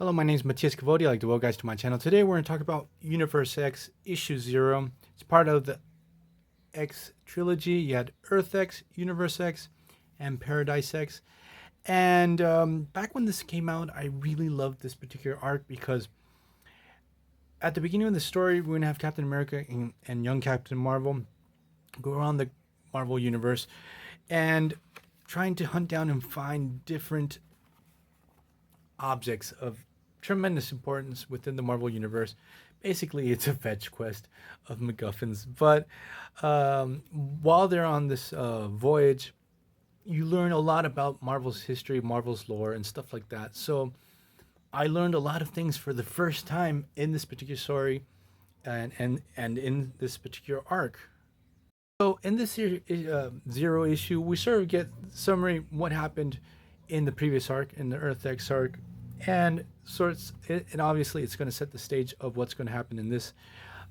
Hello, my name is Matthias Cavodi. I'd like to welcome guys to my channel. Today we're going to talk about Universe X Issue 0. It's part of the X trilogy. You had Earth X, Universe X, and Paradise X. And back when this came out, I really loved this particular arc because at the beginning of the story, we're going to have Captain America and young Captain Marvel go around the Marvel Universe and trying to hunt down and find different objects of tremendous importance within the Marvel Universe. Basically, it's a fetch quest of MacGuffins. But while they're on this voyage, you learn a lot about Marvel's history, Marvel's lore, and stuff like that. So I learned a lot of things for the first time in this particular story and in this particular arc. So in this zero issue, we sort of get summary what happened in the previous arc, in the Earth X arc, and and obviously it's going to set the stage of what's going to happen in this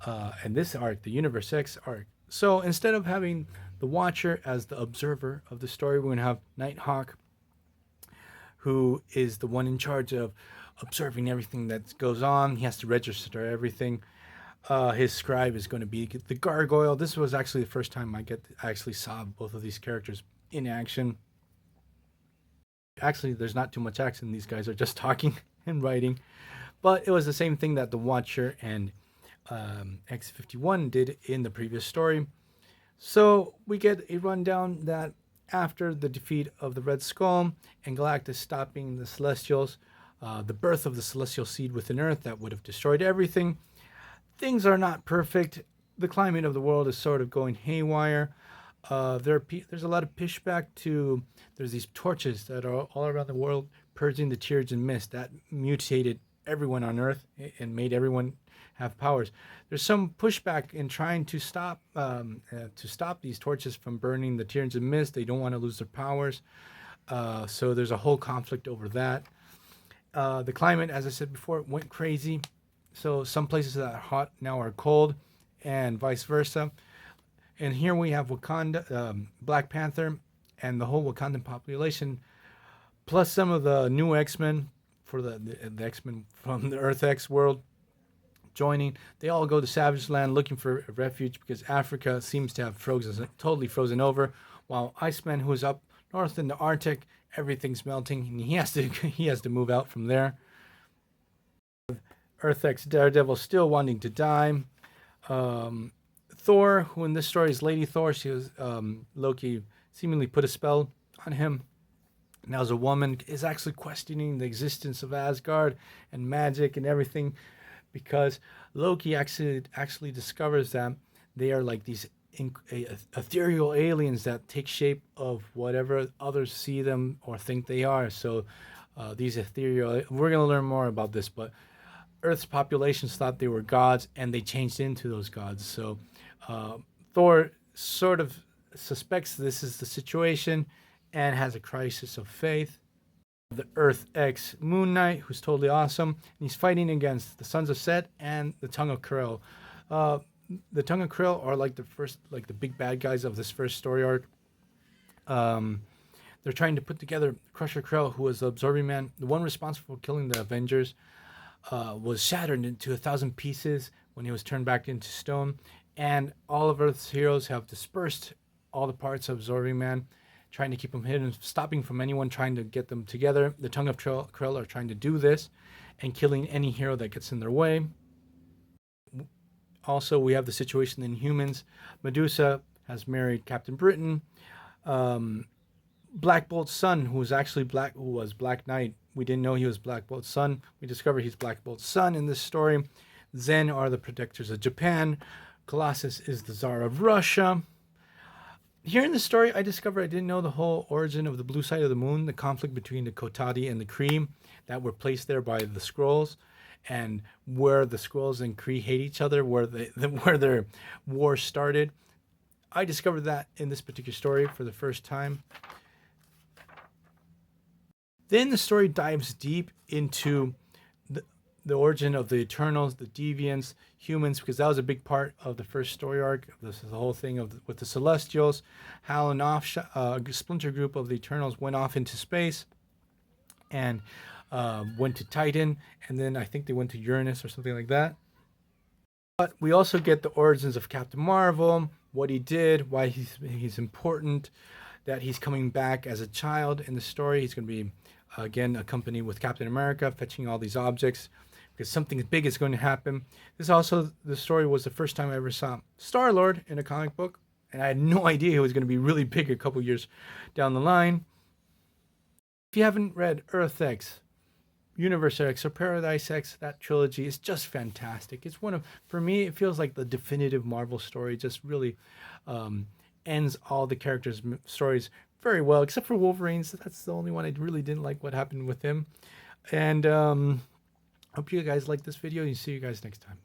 arc, the Universe X arc. So instead of having the Watcher as the observer of the story, we're going to have Nighthawk, who is the one in charge of observing everything that goes on. He has to register everything. His scribe is going to be the Gargoyle. This was actually the first time I actually saw both of these characters in action. Actually, there's not too much action. These guys are just talking and writing. But it was the same thing that the Watcher and X-51 did in the previous story. So we get a rundown that after the defeat of the Red Skull and Galactus stopping the Celestials, the birth of the Celestial Seed within Earth that would have destroyed everything, things are not perfect. The climate of the world is sort of going haywire. There's a lot of pushback to, there's these torches that are all around the world purging the tears and mist that mutated everyone on Earth and made everyone have powers. There's some pushback in trying to stop these torches from burning the tears and mist. They don't want to lose their powers. So there's a whole conflict over that. The climate, as I said before, went crazy. So some places that are hot now are cold and vice versa. And here we have Wakanda, Black Panther, and the whole Wakandan population, plus some of the new X-Men for the X-Men from the Earth X world joining. They all go to Savage Land looking for a refuge because Africa seems to have totally frozen over, while Iceman, who is up north in the Arctic, everything's melting, and he has to move out from there. Earth X Daredevil still wanting to die. Thor, who in this story is Lady Thor, she was Loki seemingly put a spell on him. Now as a woman is actually questioning the existence of Asgard and magic and everything, because Loki actually discovers that they are like these ethereal aliens that take shape of whatever others see them or think they are. So these ethereal, we're going to learn more about this, but Earth's populations thought they were gods and they changed into those gods. So Thor sort of suspects this is the situation and has a crisis of faith. The Earth X Moon Knight, who's totally awesome, and he's fighting against the Sons of Set and the Tongue of Krill. The Tongue of Krill are like the big bad guys of this first story arc. They're trying to put together Crusher Krill, who was the Absorbing Man, the one responsible for killing the Avengers. Was shattered into 1,000 pieces when he was turned back into stone, and all of Earth's heroes have dispersed all the parts of Absorbing Man, trying to keep them hidden, stopping from anyone trying to get them together. The Tongue of Krill are trying to do this and killing any hero that gets in their way. Also, we have the situation in Humans. Medusa has married Captain Britain. Black Bolt's son, who was Black Knight. We didn't know he was Black Bolt's son. We discovered he's Black Bolt's son in this story. Zen are the protectors of Japan. Colossus is the Tsar of Russia. Here in the story, I discovered I didn't know the whole origin of the blue side of the moon, the conflict between the Kotati and the Kree that were placed there by the Skrulls, and where the Skrulls and Kree hate each other, where their war started. I discovered that in this particular story for the first time. Then the story dives deep into the origin of the Eternals, the Deviants, humans, because that was a big part of the first story arc. This is the whole thing with the Celestials, how a splinter group of the Eternals went off into space and went to Titan, and then I think they went to Uranus or something like that. But we also get the origins of Captain Marvel, what he did, why he's important, that he's coming back as a child in the story. He's going to be again accompanied with Captain America, fetching all these objects because something big is going to happen. The story was the first time I ever saw Star-Lord in a comic book, and I had no idea he was going to be really big a couple years down the line. If you haven't read Earth X, Universe X, or Paradise X, that trilogy is just fantastic. It's one of, for me, it feels like the definitive Marvel story. Just really ends all the characters' stories very well, except for Wolverine's. That's the only one I really didn't like what happened with him. And hope you guys like this video, and see you guys next time.